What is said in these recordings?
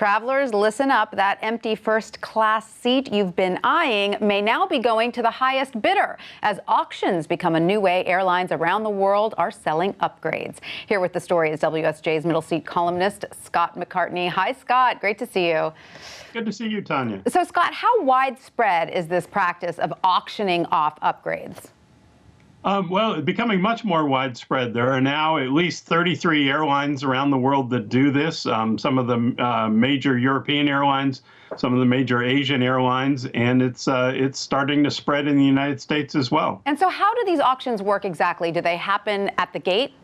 Travelers, listen up. That empty first-class seat you've been eyeing may now be going to the highest bidder as auctions become a new way airlines around the world are selling upgrades. Here with the story is WSJ's middle seat columnist, Scott McCartney. Hi, Scott. Great to see you. Good to see you, Tanya. So, Scott, how widespread is this practice of auctioning off upgrades? Well, it's becoming much more widespread. There are now at least 33 airlines around the world that do this. Some of the major European airlines, some of the major Asian airlines, and it's starting to spread in the United States as well. And so how do these auctions work exactly? Do they happen at the gate?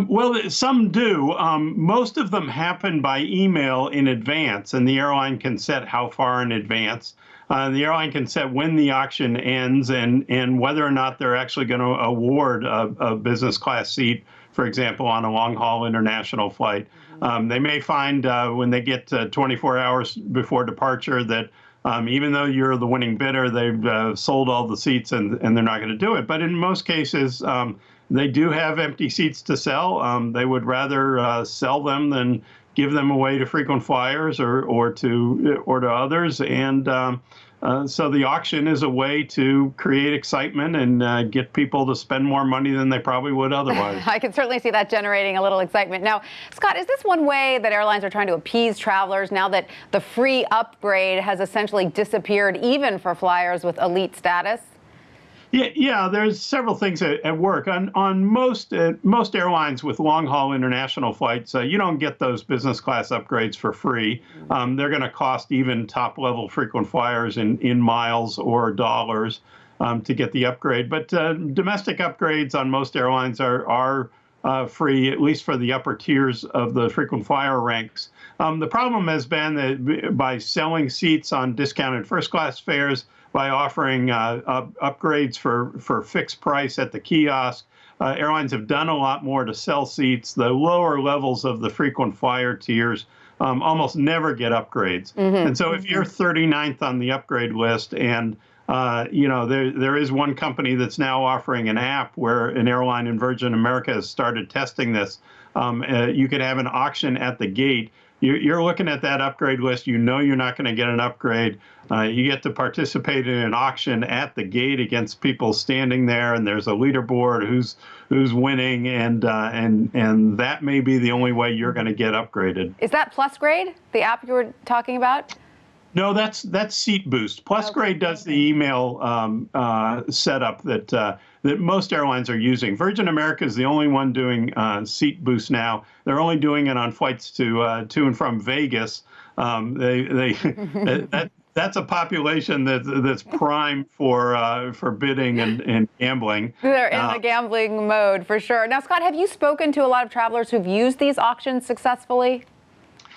Well, some do. Most of them happen by email in advance, and the airline can set how far in advance. The airline can set when the auction ends and whether or not they're actually going to award a business class seat, for example, on a long-haul international flight. They may find when they get 24 hours before departure that even though you're the winning bidder, they've sold all the seats and they're not going to do it. But in most cases, they do have empty seats to sell. They would rather sell them than give them away to frequent flyers or to others. And so the auction is a way to create excitement and get people to spend more money than they probably would otherwise. I can certainly see that generating a little excitement. Now, Scott, is this one way that airlines are trying to appease travelers now that the free upgrade has essentially disappeared even for flyers with elite status? Yeah, there's several things at work. On most airlines with long-haul international flights, you don't get those business class upgrades for free. They're going to cost even top-level frequent flyers in miles or dollars to get the upgrade. But domestic upgrades on most airlines are free, at least for the upper tiers of the frequent flyer ranks. The problem has been that by selling seats on discounted first-class fares, by offering upgrades for fixed price at the kiosk, airlines have done a lot more to sell seats. The lower levels of the frequent flyer tiers almost never get upgrades. And so if you're 39th on the upgrade list and there is one company that's now offering an app where an airline in Virgin America has started testing this. You could have an auction at the gate. You're looking at that upgrade list. You know you're not going to get an upgrade. You get to participate in an auction at the gate against people standing there, and there's a leaderboard who's winning, and that may be the only way you're going to get upgraded. Is that Plus Grade, the app you were talking about? No, that's Seat Boost. Plus Grade does the email setup that most airlines are using. Virgin America is the only one doing Seat Boost now. They're only doing it on flights to and from Vegas. That's a population that's prime for bidding and gambling. They're in the gambling mode for sure. Now, Scott, have you spoken to a lot of travelers who've used these auctions successfully?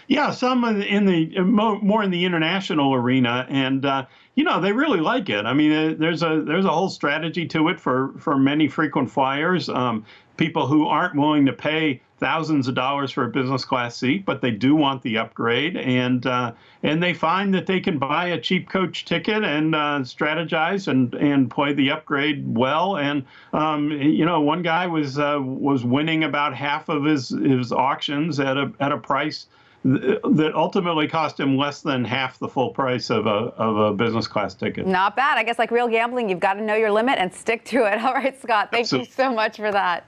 Yeah, some more in the international arena, and they really like it. I mean, there's a whole strategy to it for many frequent flyers, people who aren't willing to pay thousands of dollars for a business class seat, but they do want the upgrade, and they find that they can buy a cheap coach ticket and strategize and play the upgrade well. And one guy was winning about half of his auctions at a price that ultimately cost him less than half the full price of a business class ticket. Not bad. I guess like real gambling, you've got to know your limit and stick to it. All right, Scott, thank you so much for that.